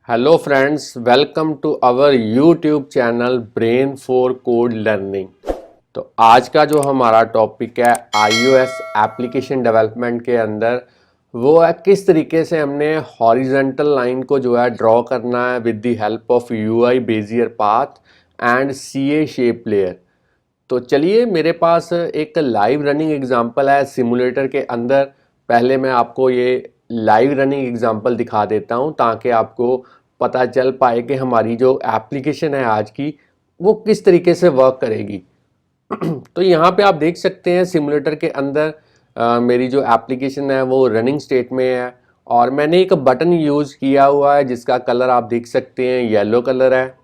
Hello friends, welcome to our YouTube channel brain for code learning. तो आज का जो हमारा टॉपिक है iOS एप्लीकेशन डेवलपमेंट के अंदर वो है किस तरीके से हमने हॉरिजेंटल लाइन को जो है ड्रॉ करना है with the help of UI Bezier path and CA shape layer. तो चलिए, मेरे पास एक लाइव रनिंग एग्जांपल है सिमुलेटर के अंदर। पहले मैं आपको ये लाइव रनिंग एग्जांपल दिखा देता हूँ ताकि आपको पता चल पाए कि हमारी जो एप्लीकेशन है आज की वो किस तरीके से वर्क करेगी। तो यहाँ पे आप देख सकते हैं सिमुलेटर के अंदर मेरी जो एप्लीकेशन है वो रनिंग स्टेट में है और मैंने एक बटन यूज़ किया हुआ है जिसका कलर आप देख सकते हैं येलो कलर है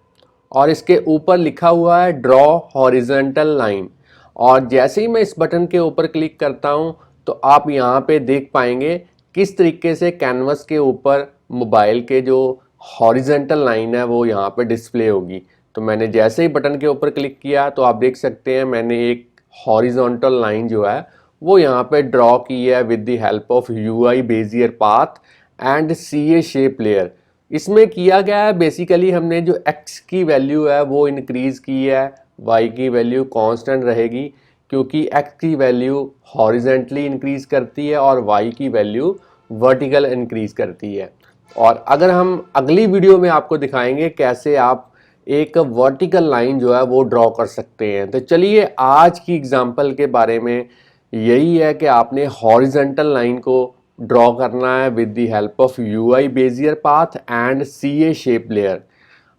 और इसके ऊपर लिखा हुआ है ड्रॉ हॉरिजॉन्टल लाइन। और जैसे ही मैं इस बटन के ऊपर क्लिक करता हूं तो आप यहां पे देख पाएंगे किस तरीके से कैनवस के ऊपर मोबाइल के जो हॉरिजॉन्टल लाइन है वो यहां पे डिस्प्ले होगी। तो मैंने जैसे ही बटन के ऊपर क्लिक किया तो आप देख सकते हैं मैंने एक हॉरिजॉन्टल लाइन जो है वो यहाँ पे ड्रॉ की है with the help of UI Bezier path and CA shape layer. इसमें किया गया है बेसिकली हमने जो x की वैल्यू है वो इंक्रीज की है, y की वैल्यू कांस्टेंट रहेगी क्योंकि x की वैल्यू हॉरिजेंटली इंक्रीज करती है और y की वैल्यू वर्टिकल इंक्रीज करती है। और अगर हम अगली वीडियो में आपको दिखाएंगे कैसे आप एक वर्टिकल लाइन जो है वो ड्रॉ कर सकते हैं। तो चलिए, आज की एग्जांपल के बारे में यही है कि आपने हॉरिजॉन्टल लाइन को ड्रॉ करना है with the help of UI Bezier path and CA shape layer.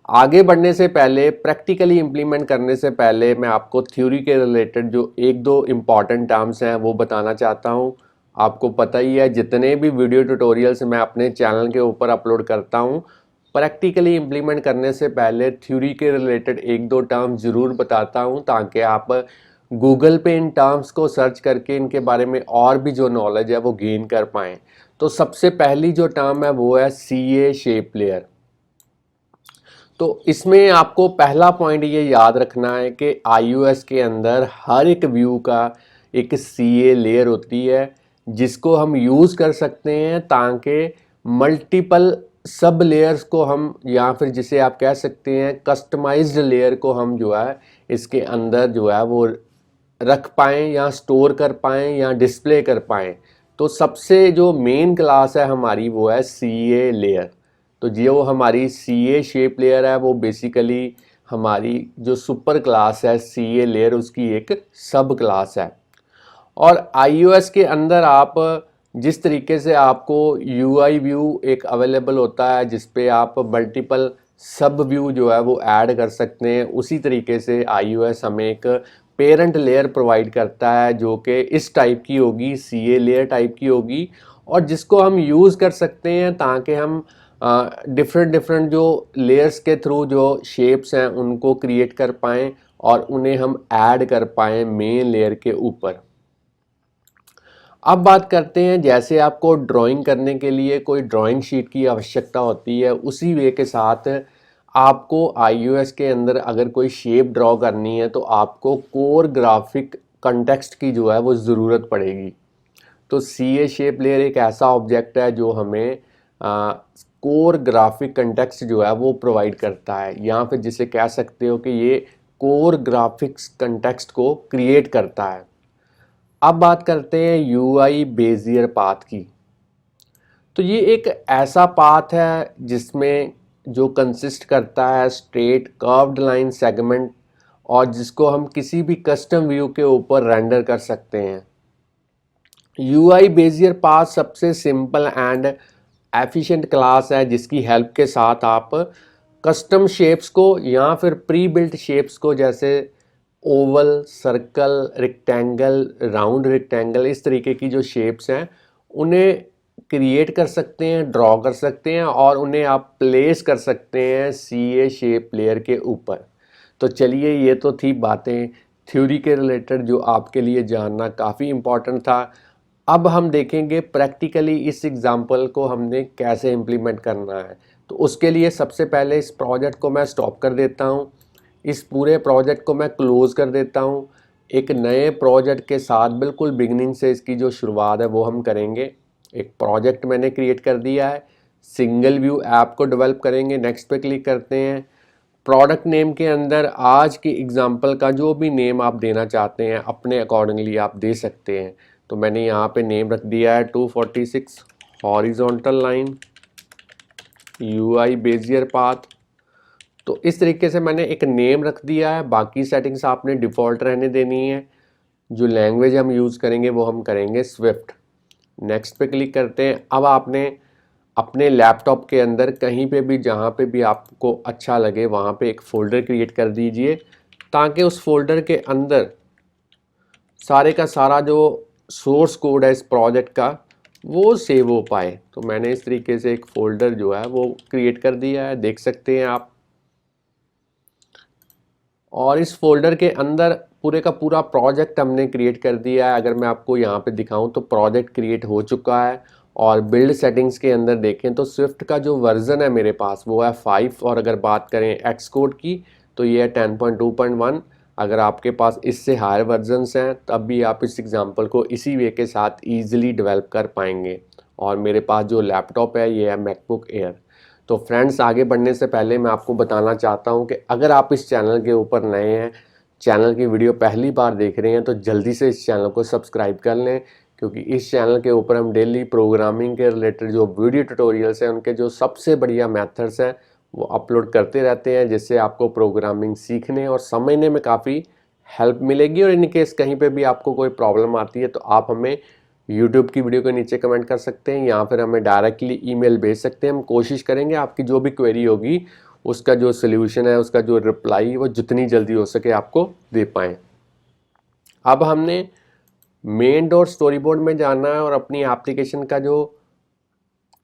आगे बढ़ने से पहले, प्रैक्टिकली इम्प्लीमेंट करने से पहले मैं आपको थ्योरी के रिलेटेड जो एक दो इम्पॉर्टेंट टर्म्स हैं वो बताना चाहता हूँ। आपको पता ही है जितने भी वीडियो ट्यूटोरियल्स मैं अपने चैनल के ऊपर अपलोड करता हूँ, प्रैक्टिकली इम्प्लीमेंट करने से पहले थ्योरी के रिलेटेड एक दो टर्म ज़रूर बताता हूँ ताकि आप गूगल पे इन टर्म्स को सर्च करके इनके बारे में और भी जो नॉलेज है वो गेन कर पाएँ। तो सबसे पहली जो टर्म है वो है CA शेप लेयर। तो इसमें आपको पहला पॉइंट ये याद रखना है कि iOS के अंदर हर एक व्यू का एक CA लेयर होती है जिसको हम यूज़ कर सकते हैं ताकि मल्टीपल सब लेयर्स को हम, या फिर जिसे आप कह सकते हैं कस्टमाइज्ड लेयर को हम जो है इसके अंदर जो है वो रख पाएँ या स्टोर कर पाएँ या डिस्प्ले कर पाएँ। तो सबसे जो मेन क्लास है हमारी वो है CA लेयर। तो जो हमारी CA शेप लेयर है वो बेसिकली हमारी जो सुपर क्लास है CA लेयर उसकी एक सब क्लास है। और iOS के अंदर आप जिस तरीके से आपको UI व्यू एक अवेलेबल होता है जिस पे आप मल्टीपल सब व्यू जो है वो ऐड कर सकते हैं, उसी तरीके से iOS हमें एक पेरेंट लेयर प्रोवाइड करता है जो कि इस टाइप की होगी, CA लेयर टाइप की होगी, और जिसको हम यूज़ कर सकते हैं ताकि हम डिफरेंट जो लेयर्स के थ्रू जो शेप्स हैं उनको क्रिएट कर पाएँ और उन्हें हम ऐड कर पाएँ मेन लेयर के ऊपर। अब बात करते हैं, जैसे आपको ड्राइंग करने के लिए कोई ड्राइंग शीट की आवश्यकता होती है, उसी वे के साथ आपको iOS के अंदर अगर कोई शेप ड्रॉ करनी है तो आपको कोर ग्राफिक कंटेक्स्ट की जो है वो ज़रूरत पड़ेगी। तो CA शेप लेयर एक ऐसा ऑब्जेक्ट है जो हमें कोर ग्राफिक कंटेक्स्ट जो है वो प्रोवाइड करता है, या फिर जिसे कह सकते हो कि ये कोर ग्राफिक्स कंटेक्स्ट को क्रिएट करता है। अब बात करते हैं UI बेजियर पाथ की। तो ये एक ऐसा पाथ है जिसमें जो कंसिस्ट करता है स्ट्रेट कर्व्ड लाइन सेगमेंट और जिसको हम किसी भी कस्टम व्यू के ऊपर रेंडर कर सकते हैं। UI बेजियर पाथ सबसे सिंपल एंड एफिशिएंट क्लास है जिसकी हेल्प के साथ आप कस्टम शेप्स को या फिर प्री बिल्ट शेप्स को, जैसे Oval, circle, rectangle, round rectangle, इस तरीके की जो शेप्स हैं उन्हें क्रिएट कर सकते हैं, ड्रॉ कर सकते हैं और उन्हें आप प्लेस कर सकते हैं CA शेप लेयर के ऊपर। तो चलिए, ये तो थी बातें थ्योरी के रिलेटेड जो आपके लिए जानना काफ़ी इम्पॉर्टेंट था। अब हम देखेंगे प्रैक्टिकली इस एग्जाम्पल को हमने कैसे इम्प्लीमेंट करना है। तो उसके लिए सबसे पहले इस प्रोजेक्ट को मैं स्टॉप कर देता हूँ, इस पूरे प्रोजेक्ट को मैं क्लोज़ कर देता हूँ। एक नए प्रोजेक्ट के साथ बिल्कुल बिगिनिंग से इसकी जो शुरुआत है वो हम करेंगे। एक प्रोजेक्ट मैंने क्रिएट कर दिया है, सिंगल व्यू ऐप को डेवलप करेंगे। नेक्स्ट पे क्लिक करते हैं। प्रोडक्ट नेम के अंदर आज की एग्जांपल का जो भी नेम आप देना चाहते हैं अपने अकॉर्डिंगली आप दे सकते हैं। तो मैंने यहाँ पे नेम रख दिया है 246 horizontal line UI Bezier path. तो इस तरीके से मैंने एक नेम रख दिया है। बाकी सेटिंग्स आपने डिफ़ॉल्ट रहने देनी है। जो लैंग्वेज हम यूज़ करेंगे वो हम करेंगे स्विफ्ट। नेक्स्ट पे क्लिक करते हैं। अब आपने अपने लैपटॉप के अंदर कहीं पे भी जहाँ पे भी आपको अच्छा लगे वहाँ पे एक फ़ोल्डर क्रिएट कर दीजिए, ताकि उस फोल्डर के अंदर सारे का सारा जो सोर्स कोड है इस प्रोजेक्ट का वो सेव हो पाए। तो मैंने इस तरीके से एक फ़ोल्डर जो है वो क्रिएट कर दिया है, देख सकते हैं आप। और इस फोल्डर के अंदर पूरे का पूरा प्रोजेक्ट हमने क्रिएट कर दिया है। अगर मैं आपको यहाँ पे दिखाऊं तो प्रोजेक्ट क्रिएट हो चुका है। और बिल्ड सेटिंग्स के अंदर देखें तो स्विफ्ट का जो वर्जन है मेरे पास वो है 5, और अगर बात करें एक्स कोड की तो ये है 10.2.1। अगर आपके पास इससे हायर वर्जन्स हैं तब भी आप इस एग्जांपल को इसी वे के साथ ईजिली डेवलप कर पाएंगे। और मेरे पास जो लैपटॉप है ये है मैकबुक एयर। तो फ्रेंड्स, आगे बढ़ने से पहले मैं आपको बताना चाहता हूं कि अगर आप इस चैनल के ऊपर नए हैं, चैनल की वीडियो पहली बार देख रहे हैं, तो जल्दी से इस चैनल को सब्सक्राइब कर लें, क्योंकि इस चैनल के ऊपर हम डेली प्रोग्रामिंग के रिलेटेड जो वीडियो ट्यूटोरियल्स हैं उनके जो सबसे बढ़िया मेथड्स हैं वो अपलोड करते रहते हैं, जिससे आपको प्रोग्रामिंग सीखने और समझने में काफ़ी हेल्प मिलेगी। और इन केस कहीं पे भी आपको कोई प्रॉब्लम आती है तो आप हमें यूट्यूब की वीडियो के नीचे कमेंट कर सकते हैं या फिर हमें डायरेक्टली ईमेल भेज सकते हैं। हम कोशिश करेंगे आपकी जो भी क्वेरी होगी उसका जो सोल्यूशन है, उसका जो रिप्लाई वो जितनी जल्दी हो सके आपको दे पाएँ। अब हमने मेन डॉट स्टोरी बोर्ड में जाना है और अपनी एप्लीकेशन का जो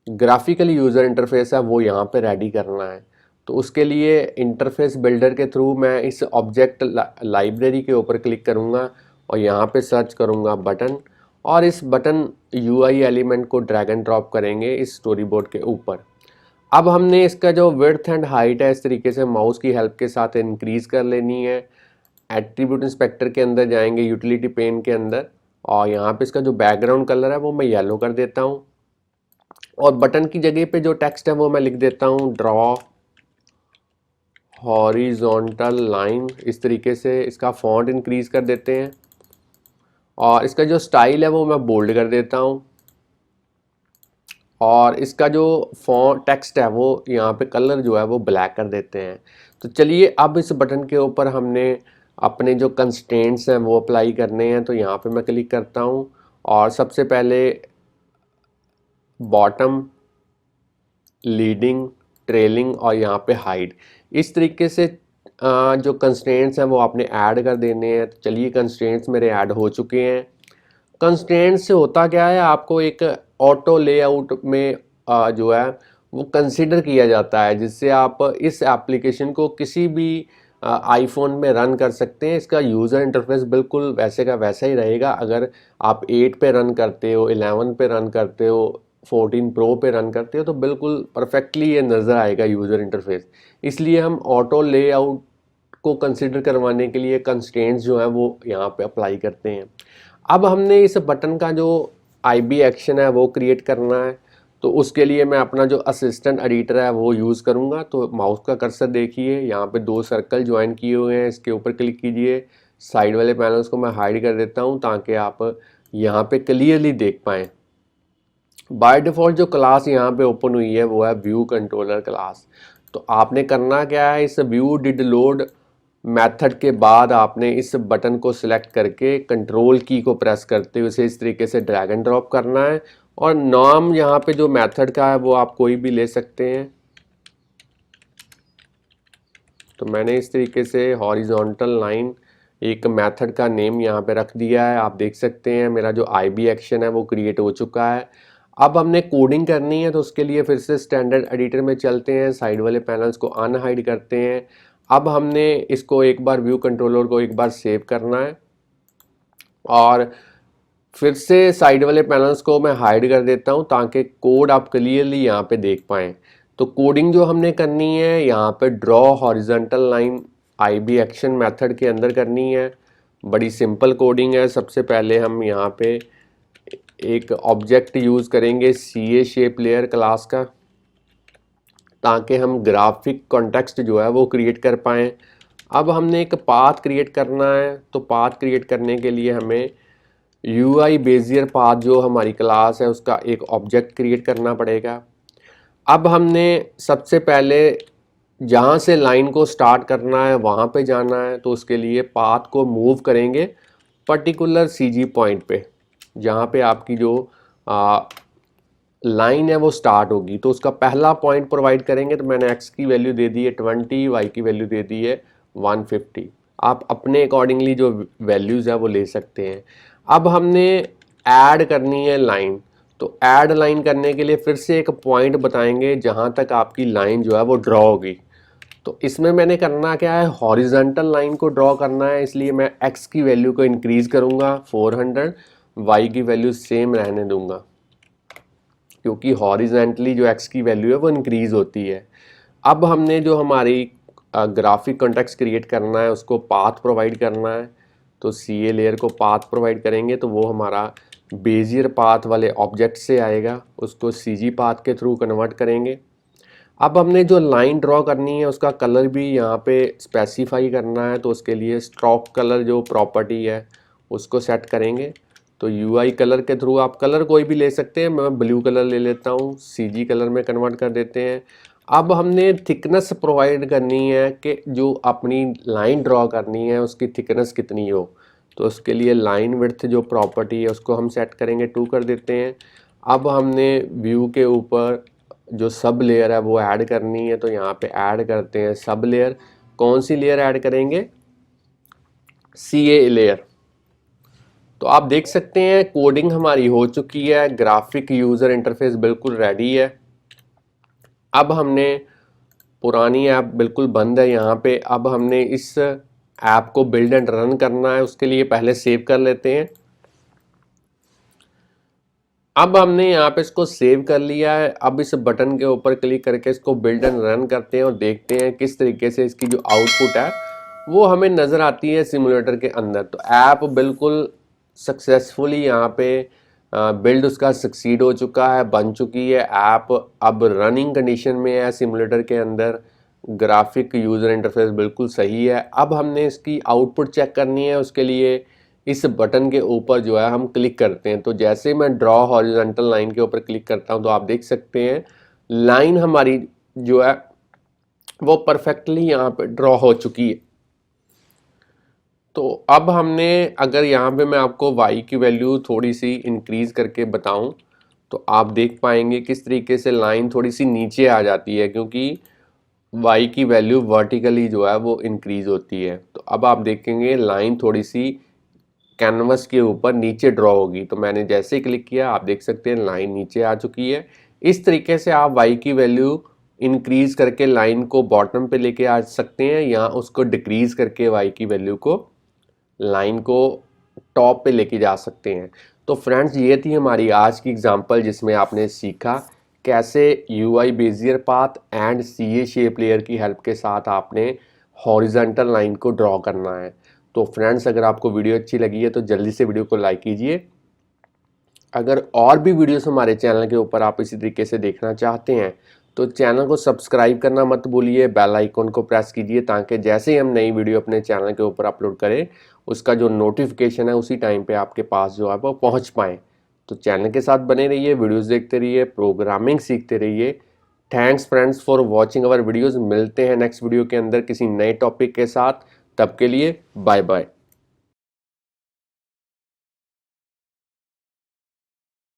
ग्राफिकल यूज़र इंटरफेस है वो यहाँ पे रेडी करना है। तो उसके लिए इंटरफेस बिल्डर के थ्रू मैं इस ऑब्जेक्ट लाइब्रेरी के ऊपर क्लिक करूँगा और यहाँ पे सर्च करूँगा बटन, और इस बटन UI एलिमेंट को ड्रैग एंड ड्रॉप करेंगे इस स्टोरी बोर्ड के ऊपर। अब हमने इसका जो विड्थ एंड हाइट है इस तरीके से माउस की हेल्प के साथ इंक्रीज कर लेनी है। एट्रीब्यूट इंस्पेक्टर के अंदर जाएंगे, यूटिलिटी पेन के अंदर, और यहाँ पे इसका जो बैकग्राउंड कलर है वो मैं येलो कर देता हूँ। और बटन की जगह पे जो टेक्स्ट है वो मैं लिख देता हूँ ड्रॉ हॉरिजॉन्टल लाइन। इस तरीके से इसका फॉन्ट इंक्रीज कर देते हैं और इसका जो स्टाइल है वो मैं बोल्ड कर देता हूँ। और इसका जो फॉन्ट टेक्स्ट है वो यहाँ पे कलर जो है वो ब्लैक कर देते हैं। तो चलिए अब इस बटन के ऊपर हमने अपने जो कंस्ट्रेंट्स हैं वो अप्लाई करने हैं। तो यहाँ पे मैं क्लिक करता हूँ और सबसे पहले बॉटम, लीडिंग, ट्रेलिंग और यहाँ पे हाइड, इस तरीके से जो कंस्ट्रेंट्स हैं वो आपने ऐड कर देने हैं। तो चलिए कंस्ट्रेंट्स मेरे ऐड हो चुके हैं। कंस्ट्रेंट्स से होता क्या है, आपको एक ऑटो लेआउट में जो है वो कंसिडर किया जाता है, जिससे आप इस एप्लीकेशन को किसी भी आईफोन में रन कर सकते हैं। इसका यूज़र इंटरफेस बिल्कुल वैसे का वैसा ही रहेगा। अगर आप 8 पे रन करते हो, 11 पे रन करते हो, 14 प्रो पे रन करते हो तो बिल्कुल परफेक्टली ये नज़र आएगा यूज़र इंटरफेस। इसलिए हम ऑटो लेआउट को कंसिडर करवाने के लिए कंस्ट्रेंट्स जो हैं वो यहाँ पे अप्लाई करते हैं। अब हमने इस बटन का जो IB एक्शन है वो क्रिएट करना है। तो उसके लिए मैं अपना जो असिस्टेंट एडिटर है वो यूज़ करूँगा। तो माउस का कर्सर देखिए, यहाँ पे 2 सर्कल ज्वाइन किए हुए हैं, इसके ऊपर क्लिक कीजिए। साइड वाले पैनल्स को मैं हाइड कर देता हूँ ताकि आप यहाँ पे क्लियरली देख पाएँ। बाय डिफ़ॉल्ट जो क्लास यहाँ पे ओपन हुई है वो है व्यू कंट्रोलर क्लास। तो आपने करना क्या है, इस व्यू डिड लोड मेथड के बाद आपने इस बटन को सिलेक्ट करके कंट्रोल की को प्रेस करते हुए इसे इस तरीके से ड्रैग एंड ड्रॉप करना है। और नाम यहाँ पे जो मेथड का है वो आप कोई भी ले सकते हैं। तो मैंने इस तरीके से हॉरिजॉन्टल लाइन एक मेथड का नेम यहाँ पे रख दिया है। आप देख सकते हैं मेरा जो IB एक्शन है वो क्रिएट हो चुका है। अब हमने कोडिंग करनी है तो उसके लिए फिर से स्टैंडर्ड एडिटर में चलते हैं, साइड वाले पैनल्स को अनहाइड करते हैं। अब हमने इसको एक बार व्यू कंट्रोलर को एक बार सेव करना है और फिर से साइड वाले पैनल्स को मैं हाइड कर देता हूं ताकि कोड आप क्लियरली यहाँ पे देख पाएँ। तो कोडिंग जो हमने करनी है यहाँ पे draw horizontal line IB action method के अंदर करनी है। बड़ी सिंपल कोडिंग है। सबसे पहले हम यहाँ पे एक ऑब्जेक्ट यूज़ करेंगे CA शेप लेयर क्लास का। ताकि हम ग्राफिक कॉन्टेक्स्ट जो है वो क्रिएट कर पाएँ। अब हमने एक पाथ क्रिएट करना है, तो पाथ क्रिएट करने के लिए हमें UI बेजियर पाथ जो हमारी क्लास है उसका एक ऑब्जेक्ट क्रिएट करना पड़ेगा। अब हमने सबसे पहले जहाँ से लाइन को स्टार्ट करना है वहाँ पे जाना है, तो उसके लिए पाथ को मूव करेंगे पर्टिकुलर CG पॉइंट पे, जहाँ पे आपकी जो लाइन है वो स्टार्ट होगी। तो उसका पहला पॉइंट प्रोवाइड करेंगे। तो मैंने x की वैल्यू दे दी है 20, y की वैल्यू दे दी है 150। आप अपने अकॉर्डिंगली जो वैल्यूज़ है वो ले सकते हैं। अब हमने ऐड करनी है लाइन, तो ऐड लाइन करने के लिए फिर से एक पॉइंट बताएंगे जहाँ तक आपकी लाइन जो है वो ड्रॉ होगी। तो इसमें मैंने करना क्या है, हॉरिजॉन्टल लाइन को ड्रॉ करना है, इसलिए मैं x की वैल्यू को इंक्रीज करूँगा 400, y की वैल्यू सेम रहने दूंगा, क्योंकि हॉरिजेंटली जो x की वैल्यू है वो इंक्रीज होती है। अब हमने जो हमारी ग्राफिक कॉन्टेक्स्ट क्रिएट करना है उसको पाथ प्रोवाइड करना है। तो CA लेयर को पाथ प्रोवाइड करेंगे तो वो हमारा बेजियर पाथ वाले ऑब्जेक्ट से आएगा, उसको CG पाथ के थ्रू कन्वर्ट करेंगे। अब हमने जो लाइन ड्रॉ करनी है उसका कलर भी यहाँ पे स्पेसिफाई करना है, तो उसके लिए स्ट्रोक कलर जो प्रॉपर्टी है उसको सेट करेंगे। तो UI कलर के थ्रू आप कलर कोई भी ले सकते हैं, मैं ब्लू कलर ले लेता हूँ, CG कलर में कन्वर्ट कर देते हैं। अब हमने थिकनेस प्रोवाइड करनी है कि जो अपनी लाइन ड्रॉ करनी है उसकी थिकनेस कितनी हो। तो उसके लिए लाइन विड्थ जो प्रॉपर्टी है उसको हम सेट करेंगे 2 कर देते हैं। अब हमने व्यू के ऊपर जो सब लेयर है वो ऐड करनी है, तो यहाँ पे ऐड करते हैं सब लेयर। कौन सी लेयर ऐड करेंगे, CA लेयर। तो आप देख सकते हैं कोडिंग हमारी हो चुकी है, ग्राफिक यूज़र इंटरफेस बिल्कुल रेडी है। अब हमने पुरानी ऐप बिल्कुल बंद है यहाँ पे, अब हमने इस ऐप को बिल्ड एंड रन करना है, उसके लिए पहले सेव कर लेते हैं। अब हमने यहाँ पे इसको सेव कर लिया है। अब इस बटन के ऊपर क्लिक करके इसको बिल्ड एंड रन करते हैं और देखते हैं किस तरीके से इसकी जो आउटपुट है वो हमें नज़र आती है सिमुलेटर के अंदर। तो ऐप बिल्कुल सक्सेसफुली यहाँ पे बिल्ड उसका सक्सीड हो चुका है, बन चुकी है ऐप, अब रनिंग कंडीशन में है सिमुलेटर के अंदर। ग्राफिक यूज़र इंटरफेस बिल्कुल सही है। अब हमने इसकी आउटपुट चेक करनी है, उसके लिए इस बटन के ऊपर जो है हम क्लिक करते हैं। तो जैसे मैं ड्रॉ हॉरिजॉन्टल लाइन के ऊपर क्लिक करता हूं तो आप देख सकते हैं लाइन हमारी जो है वो परफेक्टली यहाँ पे ड्रॉ हो चुकी है। तो अब हमने, अगर यहाँ पे मैं आपको y की वैल्यू थोड़ी सी इंक्रीज करके बताऊं तो आप देख पाएंगे किस तरीके से लाइन थोड़ी सी नीचे आ जाती है, क्योंकि y की वैल्यू वर्टिकली जो है वो इंक्रीज होती है। तो अब आप देखेंगे लाइन थोड़ी सी कैनवस के ऊपर नीचे ड्रॉ होगी। तो मैंने जैसे ही क्लिक किया आप देख सकते हैं लाइन नीचे आ चुकी है। इस तरीके से आप y की वैल्यू इंक्रीज करके लाइन को बॉटम पे लेके आ सकते हैं, या उसको डिक्रीज करके y की वैल्यू को लाइन को टॉप पे लेके जा सकते हैं। तो फ्रेंड्स ये थी हमारी आज की एग्जांपल जिसमें आपने सीखा कैसे UI Bezier path and CA shape layer की हेल्प के साथ आपने हॉरिजॉन्टल लाइन को ड्रॉ करना है। तो फ्रेंड्स अगर आपको वीडियो अच्छी लगी है तो जल्दी से वीडियो को लाइक कीजिए। अगर और भी वीडियोस हमारे चैनल के ऊपर आप इसी तरीके से देखना चाहते हैं तो चैनल को सब्सक्राइब करना मत भूलिए, बेल आइकन को प्रेस कीजिए, ताकि जैसे ही हम नई वीडियो अपने चैनल के ऊपर अपलोड करें उसका जो नोटिफिकेशन है उसी टाइम पे आपके पास जो है वो पहुंच पाए। तो चैनल के साथ बने रहिए, वीडियोस देखते रहिए, प्रोग्रामिंग सीखते रहिए। Thanks friends for watching our videos. मिलते हैं नेक्स्ट वीडियो के अंदर किसी नए टॉपिक के साथ, तब के लिए बाय बाय।